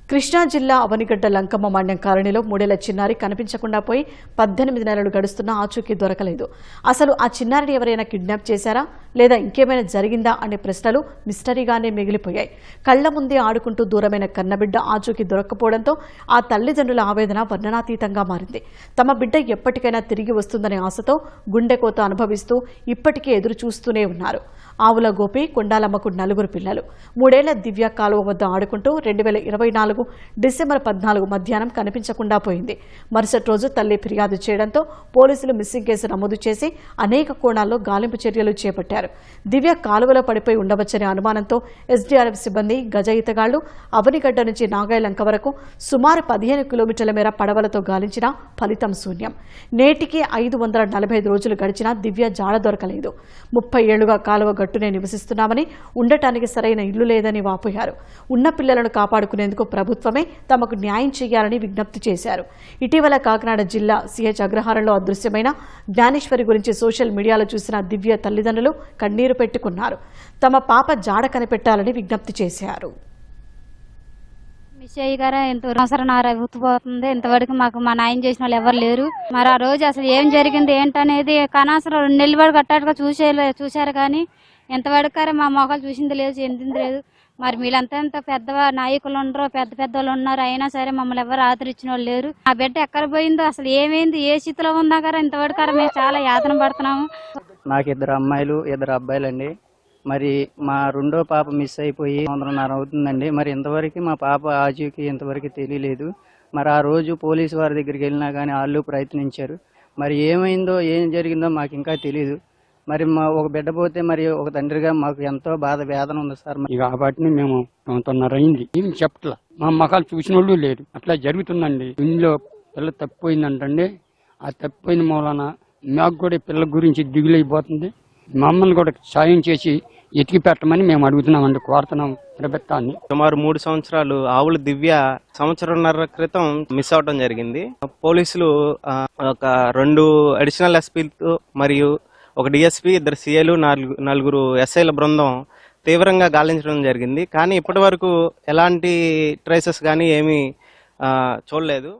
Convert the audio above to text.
కృష్ణా జిల్లా అవనిగడ్డ లంకమ్మ మండలం కాలనీలో 3 ఏళ్ల చిన్నారి కనిపించకుండా పోయి 18 నెలలు గడుస్తున్నా ఆచూకీ దొరకలేదు. అసలు ఆ చిన్నారిని ఎవరైనా కిడ్నాప్ చేశారా లేదా ఇంకేమైనా జరిగిందా అనే ప్రశ్నలు మిస్టరీగానే మిగిలిపోయాయి. కళ్ల ముందే ఆడుకుంటూ దూరమైన కన్నబిడ్డ ఆచూకీ దొరక్కపోవడంతో ఆ తల్లిదండ్రుల ఆవేదన వర్ణనాతీతంగా మారింది. తమ బిడ్డ ఎప్పటికైనా తిరిగి వస్తుందనే ఆశతో గుండెకోత అనుభవిస్తూ ఇప్పటికీ ఎదురు చూస్తూనే ఉన్నారు. ఆవుల గోపి, కొండాలమ్మకు 4 పిల్లలు. 3 ఏళ్ల దివ్య కాలువ వద్ద ఆడుకుంటూ 2024 డిసెంబర్ 14 మధ్యాహ్నం కనిపించకుండా పోయింది. మరుసటి రోజు తల్లి ఫిర్యాదు చేయడంతో పోలీసులు మిస్సింగ్ కేసు నమోదు చేసి అనేక కోణాల్లో గాలింపు చర్యలు చేపట్టారు. దివ్య కాలువలో పడిపోయి ఉండవచ్చనే అనుమానంతో ఎస్డీఆర్ఎఫ్ సిబ్బంది, గజ ఈతగాళ్లు అవనిగడ్డ నుంచి నాగాయలంక వరకు సుమారు 15 కిలోమీటర్ల మేర పడవలతో గాలించినా ఫలితం శూన్యం. నేటికి 545 రోజులు గడిచినా దివ్య జాడ దొరకలేదు. 30 ఏళ్లుగా కాలువ గట్టునే నివసిస్తున్నామని, ఉండటానికి సరైన ఇల్లు లేదని వాపోయారు. ఉన్న పిల్లలను కాపాడుకునేందుకు ప్రభుత్వమే తమకు న్యాయం చేయాలని విజ్ఞప్తి చేశారు. ఇటీవల కాకినాడ జిల్లా సిహెచ్ అగ్రహారంలో అదృశ్యమైన జ్ఞానేశ్వరి గురించి సోషల్ మీడియాలో చూసిన దివ్య తల్లిదండ్రులు కన్నీరు పెట్టుకున్నారు. తమ పాప జాడ కనిపెట్టాలని విజ్ఞప్తి చేశారు. మిస్ అయ్యి గారా ఎంత సంవత్సరంన్నర ఉత్తుపోతుంది. ఇంతవరకు మాకు మా న్యాయం చేసిన వాళ్ళు ఎవరు లేరు. మరి ఆ రోజు అసలు ఏం జరిగింది ఏంటనేది కనీసం 2 నెలలు వరకు కట్టాడుగా చూశారు కానీ ఎంతవరకు మా మొక్కలు చూసింది లేదు, చెందింది లేదు. మరి వీళ్ళంతా పెద్ద నాయకులు ఉండరు, పెద్ద వాళ్ళు ఉన్నారు, అయినా సరే మమ్మల్ని ఎవరు ఆదరించిన వాళ్ళు లేరు. ఆ బిడ్డ ఎక్కడ పోయిందో, అసలు ఏమైంది, ఏ స్థితిలో ఉందా గారా ఇంతవరకు మేము చాలా యాతన పడుతున్నాము. నాకు 2 అమ్మాయిలు 2 అబ్బాయిలండి. మరి మా రెండో పాప మిస్ అయిపోయి 1.5 అవుతుందండి. మరి ఇంతవరకు మా పాప ఆచూకీ ఇంతవరకు తెలియలేదు. మరి ఆ రోజు పోలీసు వారి దగ్గరికి వెళ్ళినా కానీ వాళ్ళు ప్రయత్నించారు. మరి ఏమైందో ఏం జరిగిందో మాకు ఇంకా తెలియదు. మరి మా ఒక బిడ్డ పోతే మరి ఒక తండ్రిగా మాకు ఎంతో వేదన ఉంది సార్. కాబట్టి మేము 9:30 అయింది, ఏం చెప్పట్లా. మా మొక్కలు చూసిన వాళ్ళు లేరు. అట్లా జరుగుతుందండి. ఇంట్లో పిల్ల తప్పిపోయిందంటండి. ఆ తప్పిపోయిన మూలన మాకు కూడా పిల్ల గురించి దిగులైపోతుంది. మమ్మల్ని కూడా సాయం చేసి ఎతికి పెట్టమని మేము అడుగుతున్నామండి, కోరుతున్నాం ప్రభుత్వాన్ని. సుమారు 3 సంవత్సరాలు ఆవుల దివ్య 1.5 క్రితం మిస్ అవడం జరిగింది. పోలీసులు ఒక 2 అడిషనల్ ఎస్పీలతో మరియు ఒక డిఎస్పీ, 2 సిఐలు, 4 ఎస్ఐల బృందం తీవ్రంగా గాలించడం జరిగింది. కానీ ఇప్పటి వరకు ఎలాంటి ట్రేసెస్ కానీ ఏమీ చూడలేదు.